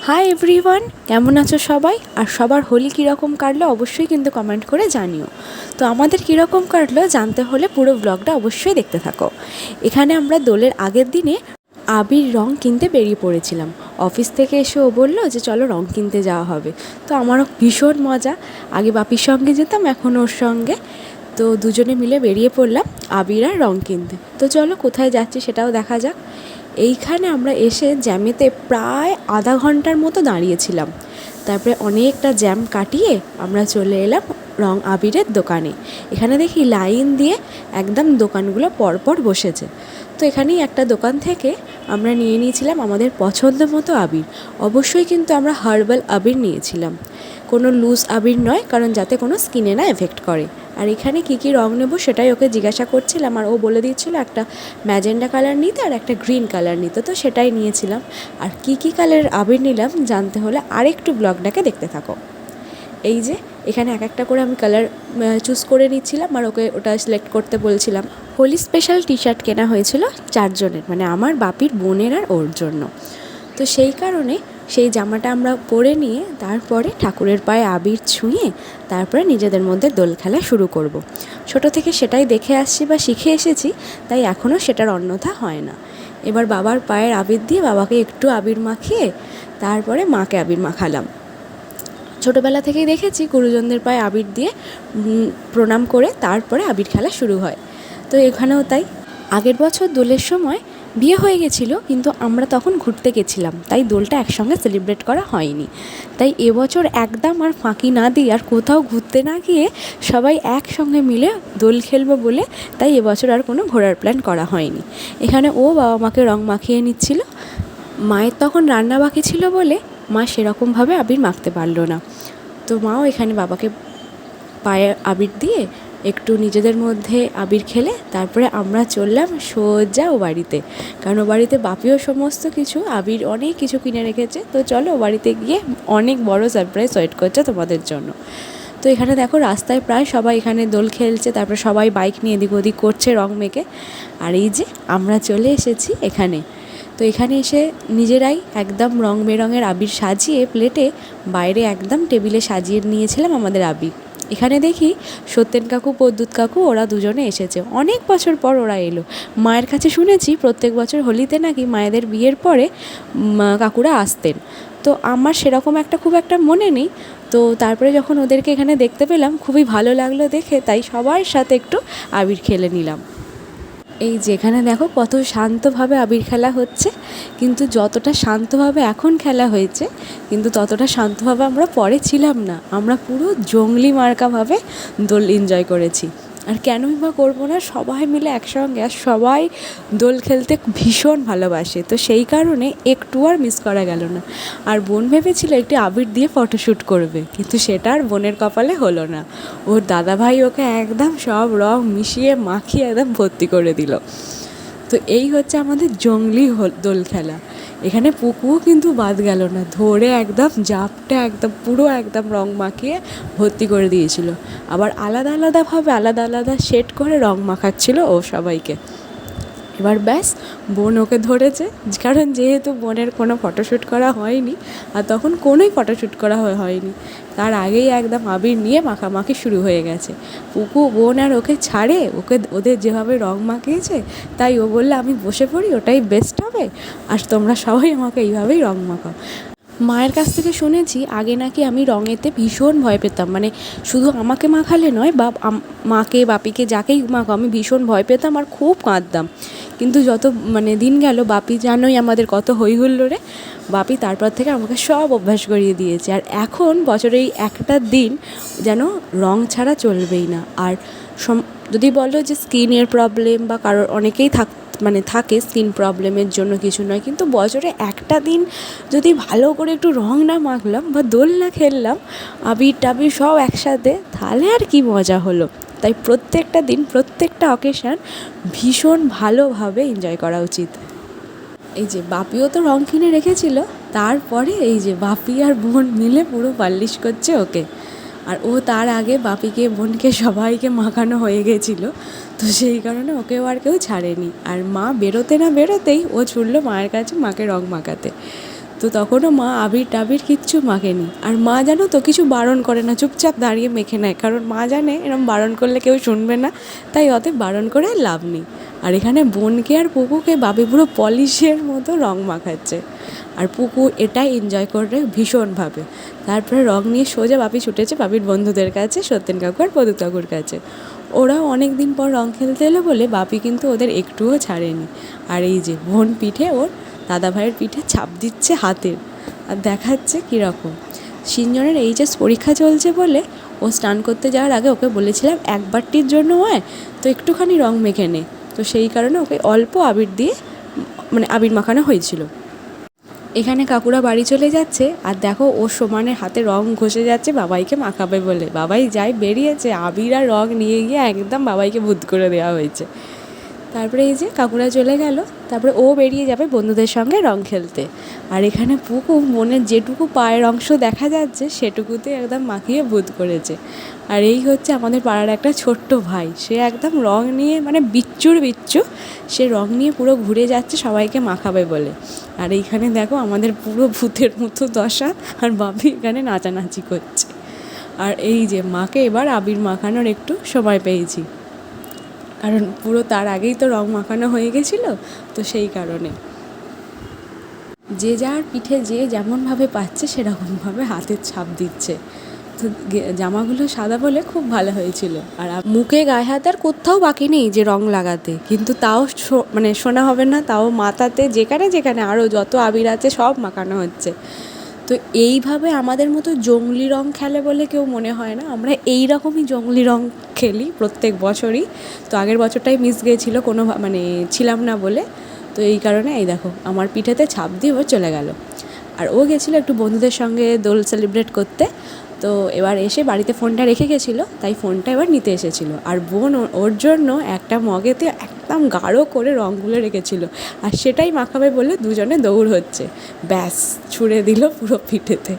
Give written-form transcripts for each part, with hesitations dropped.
Hi everyone, কেমন আছো সবাই? আর সবার হোলি কীরকম কাটলো অবশ্যই কিন্তু কমেন্ট করে জানিও। তো আমাদের কীরকম কাটলো জানতে হলে পুরো ব্লগটা অবশ্যই দেখতে থাকো। এখানে আমরা দোলের আগের দিনে আবির রং কিনতে বেরিয়ে পড়েছিলাম। অফিস থেকে এসে ও বললো যে চলো রং কিনতে যাওয়া হবে। তো আমারও ভীষণ মজা, আগে বাপির সঙ্গে যেতাম, এখন ওর সঙ্গে। তো দুজনে মিলে বেরিয়ে পড়লাম আবির আর রং কিনতে। তো চলো কোথায় যাচ্ছি সেটাও দেখা যাক। এইখানে আমরা এসে জ্যামেতে প্রায় আধা ঘন্টার মতো দাঁড়িয়েছিলাম। তারপরে অনেকটা জ্যাম কাটিয়ে আমরা চলে এলাম রং আবিরের দোকানে। এখানে দেখি লাইন দিয়ে একদম দোকানগুলো পরপর বসেছে। তো এখানেই একটা দোকান থেকে আমরা নিয়ে নিয়েছিলাম আমাদের পছন্দ মতো আবির। অবশ্যই কিন্তু আমরা হার্বাল আবির নিয়েছিলাম, কোনো লুজ আবির নয়, কারণ যাতে কোনো স্কিনে না এফেক্ট করে। আর এখানে কী কী রং নেবো সেটাই ওকে জিজ্ঞাসা করছিলাম, আর ও বলে দিচ্ছিলো একটা ম্যাজেন্ডা কালার নিতে আর একটা গ্রিন কালার নিতে। তো সেটাই নিয়েছিলাম। আর কী কী কালারের আবির নিলাম জানতে হলে আরেকটু ব্লগটাকে দেখতে থাকো। এই যে এখানে এক একটা করে আমি কালার চুজ করে নিচ্ছিলাম আর ওকে ওটা সিলেক্ট করতে বলছিলাম। হোলি স্পেশাল টি শার্ট কেনা হয়েছিল 4 জনের, মানে আমার বাপির বোনের আর ওর জন্য। তো সেই কারণে সেই জামাটা আমরা পরে নিয়ে তারপরে ঠাকুরের পায়ে আবির ছুঁয়ে তারপরে নিজেদের মধ্যে দোল খেলা শুরু করব। ছোটো থেকে সেটাই দেখে আসছি বা শিখে এসেছি, তাই এখনও সেটার অন্যথা হয় না। এবার বাবার পায়ের আবির দিয়ে বাবাকে একটু আবির মাখিয়ে তারপরে মাকে আবির মাখালাম। ছোটোবেলা থেকেই দেখেছি গুরুজনদের পায়ে আবির দিয়ে প্রণাম করে তারপরে আবির খেলা শুরু হয়। তো এখানেও তাই। আগের বছর দোলের সময় বিয়ে হয়ে গেছিলো, কিন্তু আমরা তখন ঘুরতে গেছিলাম, তাই দোলটা একসঙ্গে সেলিব্রেট করা হয়নি। তাই এবছর একদম আর ফাঁকি না দিয়ে আর কোথাও ঘুরতে না গিয়ে সবাই একসঙ্গে মিলে দোল খেলবো বলে তাই এবছর আর কোনো ঘোরার প্ল্যান করা হয়নি। এখানে ও বাবা মাকে রং মাখিয়ে নিচ্ছিল। মায়ের তখন রান্না বাকি ছিল বলে মা সেরকমভাবে আবির মাখতে পারলো না। তো মাও এখানে বাবাকে পায়ে আবির দিয়ে একটু নিজেদের মধ্যে আবির খেলে তারপরে আমরা চললাম সোজা ও বাড়িতে, কারণ ও বাড়িতে বাপিও সমস্ত কিছু আবির অনেক কিছু কিনে রেখেছে। তো চলো ও বাড়িতে গিয়ে অনেক বড় সারপ্রাইজ ওয়েট করছে তোমাদের জন্য। তো এখানে দেখো রাস্তায় প্রায় সবাই এখানে দোল খেলছে, তারপরে সবাই বাইক নিয়ে এদিক ওদিক করছে রং মেখে। আর এই যে আমরা চলে এসেছি এখানে। তো এখানে এসে নিজেরাই একদম রং বেরঙের আবির সাজিয়ে প্লেটে বাইরে একদম টেবিলে সাজিয়ে নিয়েছিলাম আমাদের আবির। এখানে দেখি সত্যেন কাকু প্রদ্যুৎ কাকু ওরা দুজনে এসেছে, অনেক বছর পর ওরা এলো। মায়ের কাছে শুনেছি প্রত্যেক বছর হোলিতে নাকি মায়েদের বিয়ের পরে কাকুরা আসতেন। তো আমার সেরকম খুব একটা মনে নেই। তো তারপরে যখন ওদেরকে এখানে দেখতে পেলাম খুবই ভালো লাগলো দেখে, তাই সবার সাথে একটু আবির খেলে নিলাম। এই যেখানে দেখো কত শান্তভাবে আবির খেলা হচ্ছে, কিন্তু যতটা শান্তভাবে এখন খেলা হয়েছে কিন্তু ততটা শান্তভাবে আমরা পরে ছিলাম না। আমরা পুরো জঙ্গলি মার্কাভাবে দোল এনজয় করেছি। আর কেনই বা করবো না, সবাই মিলে একসঙ্গে, আর সবাই দোল খেলতে ভীষণ ভালোবাসে, তো সেই কারণে একটু আর মিস করা গেল না। আর বোন ভেবেছিল একটি আবির দিয়ে ফটোশ্যুট করবে, কিন্তু সেটা আর বোনের কপালে হলো না। ওর দাদাভাই ওকে একদম সব রং মিশিয়ে মাখিয়ে একদম ভর্তি করে দিল। তো এই হচ্ছে আমাদের জঙ্গলি দোল খেলা। এখানে পুকুও কিন্তু বাদ গেল না, ধরে একদম জাপটা একদম পুরো একদম রং মাখিয়ে ভর্তি করে দিয়েছিল। আবার আলাদা আলাদাভাবে আলাদা আলাদা সেট করে রং মাখাচ্ছিল ও সবাইকে। এবার ব্যাস বোন ওকে ধরেছে, কারণ যেহেতু বোনের কোনো ফটোশ্যুট করা হয়নি আর তখন কোনোই ফটোশ্যুট করা হয়নি, তার আগেই একদম আবির নিয়ে মাখামাখি শুরু হয়ে গেছে। পুকু বোন আর ওকে ছাড়ে, ওদের যেভাবে রং মাখিয়েছে তাই ও বললে আমি বসে পড়ি, ওটাই বেস্ট হবে, আর তোমরা সবাই আমাকে এইভাবেই রং মাখাও। মায়ের কাছ থেকে শুনেছি আগে নাকি আমি রঙেতে ভীষণ ভয় পেতাম, মানে শুধু আমাকে মাখালে নয় বা মাকে বাপিকে যাকেই মাখাও আমি ভীষণ ভয় পেতাম আর খুব কাঁদতাম। কিন্তু যত দিন গেল, বাপি জানোই আমাদের কত হই হুল্লোড়ে, বাপি তারপর থেকে আমাকে সব অভ্যাস করিয়ে দিয়েছে। আর এখন বছরেই একটা দিন যেন রং ছাড়া চলবেই না। আর যদি বলো যে স্কিনের প্রবলেম বা কারোর অনেকেই থাকে স্কিন প্রবলেমের জন্য কিছু নয়, কিন্তু বছরে একটা দিন যদি ভালো করে একটু রং না মাখলাম বা দোল না খেললাম আবির টাবির সব একসাথে, তাহলে আর কি মজা হলো। তাই প্রত্যেকটা দিন প্রত্যেকটা অকেশন ভীষণ ভালোভাবে এনজয় করা উচিত। এই যে বাপিও তো রং কিনে রেখেছিল, তারপরে এই যে বাপি আর বোন মিলে পুরো পালিশ করছে ওকে। আর ও তার আগে বাপিকে বোনকে সবাইকে মাখানো হয়ে গেছিলো, তো সেই কারণে ওকেও আর কেউ ছাড়েনি। আর মা বেরোতে না বেরোতেই ও ছুটলো মায়ের কাছে মাকে রং মাখাতে। তো তখনও মা আবির টাবির কিচ্ছু মাখেনি। আর মা জানো তো কিছু বারণ করে না, চুপচাপ দাঁড়িয়ে মেখে নেয়, কারণ মা জানে এরকম বারণ করলে কেউ শুনবে না, তাই অতএব বারণ করে লাভ নেই। আর এখানে বোনকে আর পুকুকে বাপি পুরো পলিশের মতো রং মাখাচ্ছে, আর পুকু এটাই এনজয় করে ভীষণভাবে। তারপরে রং নিয়ে সোজা বাপি ছুটেছে বাপির বন্ধুদের কাছে, সত্যেন কাকু আর পদু কাকুর কাছে। ওরাও অনেক দিন পর রং খেলতে এলো বলে বাপি কিন্তু ওদের একটুও ছাড়েনি। আর এই যে বোন পিঠে ওর দাদা ভাইয়ের পিঠে ছাপ দিচ্ছে হাতের, আর দেখাচ্ছে কীরকম। সিনজনের এইচএস পরীক্ষা চলছে বলে ও স্নান করতে যাওয়ার আগে ওকে বলেছিলাম একবারটির জন্য হয় তো একটুখানি রং মেখে নে, তো সেই কারণে ওকে অল্প আবির দিয়ে মানে আবির মাখানো হয়েছিল। এখানে কাকুরা বাড়ি চলে যাচ্ছে, আর দেখো ওর সমানে হাতে রং ঘষে যাচ্ছে বাবাইকে মাখাবে বলে। বাবাই যাই বেরিয়েছে, আবির আর রং নিয়ে গিয়ে একদম বাবাইকে ভূত করে দেওয়া হয়েছে। তারপরে এই যে কাকুরা চলে গেল, তারপরে ও বেরিয়ে যাবে বন্ধুদের সঙ্গে রং খেলতে। আর এখানে পুকু মনের যেটুকু পায়ের অংশ দেখা যাচ্ছে সেটুকুতে একদম মাখিয়ে ভূত করেছে। আর এই হচ্ছে আমাদের পাড়ার একটা ছোট্ট ভাই, সে একদম রং নিয়ে মানে বিচ্ছুর বিচ্ছু, সে রং নিয়ে পুরো ঘুরে যাচ্ছে সবাইকে মাখাবে বলে। আর এইখানে দেখো আমাদের পুরো ভূতের মতো দশা, আর বাপি এখানে নাচানাচি করছে। আর এই যে মাকে এবার আবির মাখানোর একটু সময় পেয়েছি, কারণ পুরো তার আগেই তো রং মাখানো হয়ে গেছিলো, তো সেই কারণে যে যার পিঠে যে যেমনভাবে পাচ্ছে সেরকমভাবে হাতের ছাপ দিচ্ছে। তো জামাগুলো সাদা বলে খুব ভালো হয়েছিল। আর মুখে গায়ে হাত আর কোথাও বাকি নেই যে রং লাগাতে, কিন্তু তাও মানে শোনা হবে না, তাও মাথাতে যেখানে যেখানে আরও যত আবির আছে সব মাখানো হচ্ছে। তো এইভাবে আমাদের মতো জংলি রং খেলে বলে কেউ মনে হয় না, আমরা এই রকমই জংলি রং খেলি প্রত্যেক বছরই। তো আগের বছরটাই মিস গিয়েছিলো কোনো মানে ছিলাম না বলে, তো এই কারণে এই দেখো আমার পিঠেতে ছাপ দিয়ে ও চলে গেল। আর ও গেছিলো একটু বন্ধুদের সঙ্গে দোল সেলিব্রেট করতে, তো এবার এসে বাড়িতে ফোনটা রেখে গেছিলো, তাই ফোনটা এবার নিতে এসেছিলো। আর বোন ওর জন্য একটা মগেতে একদম গাঢ় করে রঙগুলো রেখেছিলো, আর সেটাই মাখাবে বলে দুজনে দৌড় হচ্ছে, ব্যাস ছুঁড়ে দিল পুরো পিঠেতে।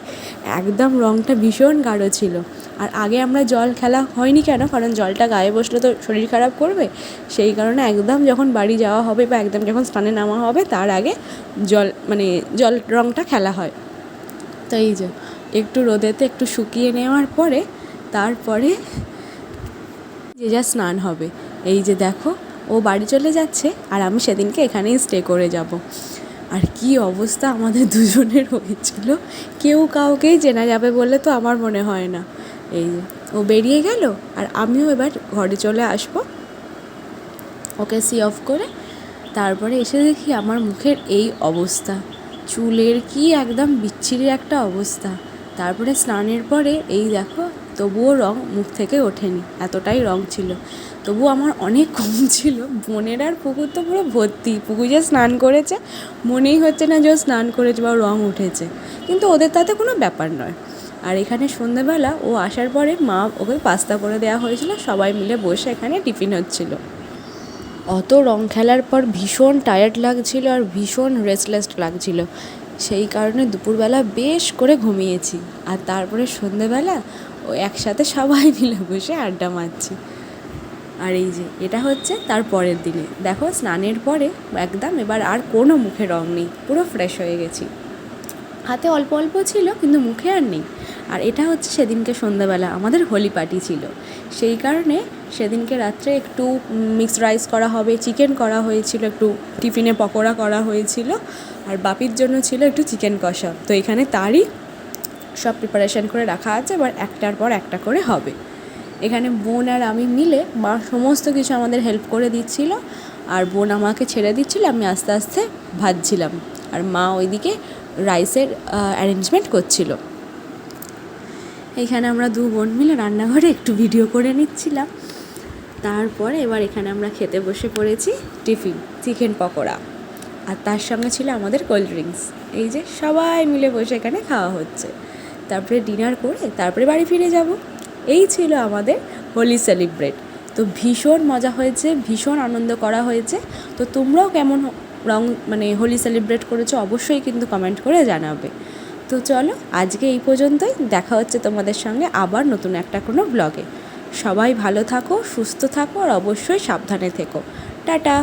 একদম রঙটা ভীষণ গাঢ় ছিল। আর আগে আমরা জল খেলা হয়নি কেন, কারণ জলটা গায়ে বসলে তো শরীর খারাপ করবে, সেই কারণে একদম যখন বাড়ি যাওয়া হবে বা একদম যখন স্নানে নামা হবে তার আগে জল রঙটা খেলা হয়। তো এই যে একটু রোদেতে একটু শুকিয়ে নেওয়ার পরে তারপরে যে যা স্নান হবে। এই যে দেখো ও বাড়ি চলে যাচ্ছে, আর আমি সেদিনকে এখানেই স্টে করে যাব। আর কি অবস্থা আমাদের দুজনের হয়েছিল, কেউ কাউকেই চেনা যাবে বলে তো আমার মনে হয় না। এই যে ও বেরিয়ে গেল, আর আমিও এবার ঘরে চলে আসবো ওকে সি অফ করে। তারপরে এসে দেখি আমার মুখের এই অবস্থা, চুলের কি একদম বিচ্ছিরি একটা অবস্থা। তারপরে স্নানের পরে এই দেখো তবুও রং মুখ থেকে ওঠেনি, এতটাই রং ছিল। তবুও আমার অনেক কম ছিল। বোনের আর পুকুর তো পুরো ভর্তি, পুকুর যে স্নান করেছে মনেই হচ্ছে না যে ও স্নান করেছে বা রং উঠেছে, কিন্তু ওদের তাতে কোনো ব্যাপার নয়। আর এখানে সন্ধ্যেবেলা ও আসার পরে মা ওকে পাস্তা করে দেওয়া হয়েছিল, সবাই মিলে বসে এখানে টিফিন হচ্ছিল। অত রং খেলার পর ভীষণ টায়ার্ড লাগছিল আর ভীষণ রেস্টলেস লাগছিল, সেই কারণে দুপুরবেলা বেশ করে ঘুমিয়েছি। আর তারপরে সন্ধ্যেবেলা ও একসাথে সবাই মিলে বসে আড্ডা মারছি। আর এই যে এটা হচ্ছে তার পরের দিনে, দেখো স্নানের পরে একদম এবার আর কোনো মুখে রং নেই, পুরো ফ্রেশ হয়ে গেছি। হাতে অল্প অল্প ছিল কিন্তু মুখে আর নেই। আর এটা হচ্ছে সেদিনকে সন্ধ্যাবেলা আমাদের হোলি পার্টি ছিল, সেই কারণে সেদিনকে রাত্রে একটু মিক্সড রাইস করা হবে, চিকেন করা হয়েছিল, একটু টিফিনে পকোড়া করা হয়েছিল, আর বাপির জন্য ছিল একটু চিকেন কষা। তো এখানে তারই সব প্রিপারেশান করে রাখা আছে, এবার একটার পর একটা করে হবে। এখানে বোন আর আমি মিলে মা সমস্ত কিছু আমাদের হেল্প করে দিচ্ছিল, আর বোন আমাকে ছেড়ে দিচ্ছিল, আমি আস্তে আস্তে ভাজছিলাম, আর মা ওইদিকে রাইসের অ্যারেঞ্জমেন্ট করছিল। এখানে আমরা দু বোন মিলে রান্নাঘরে একটু ভিডিও করে নিচ্ছিলাম। তারপরে এবার এখানে আমরা খেতে বসে পড়েছি টিফিন, চিকেন পকোড়া, আর তার সঙ্গে ছিল আমাদের কোল্ড ড্রিঙ্কস। এই যে সবাই মিলে বসে এখানে খাওয়া হচ্ছে। তারপরে ডিনার করে তারপরে বাড়ি ফিরে যাব। এই ছিল আমাদের হোলি সেলিব্রেট। তো ভীষণ মজা হয়েছে, ভীষণ আনন্দ করা হয়েছে। তো তোমরাও কেমন রং মানে হোলি সেলিব্রেট করেছো অবশ্যই কিন্তু কমেন্ট করে জানাবে। তো চলো আজকে এই পর্যন্তই, দেখা হচ্ছে তোমাদের সঙ্গে আবার নতুন একটা কোনো ব্লগে। সবাই ভালো থাকো, সুস্থ থাকো, আর অবশ্যই সাবধানে থেকো। টাটা।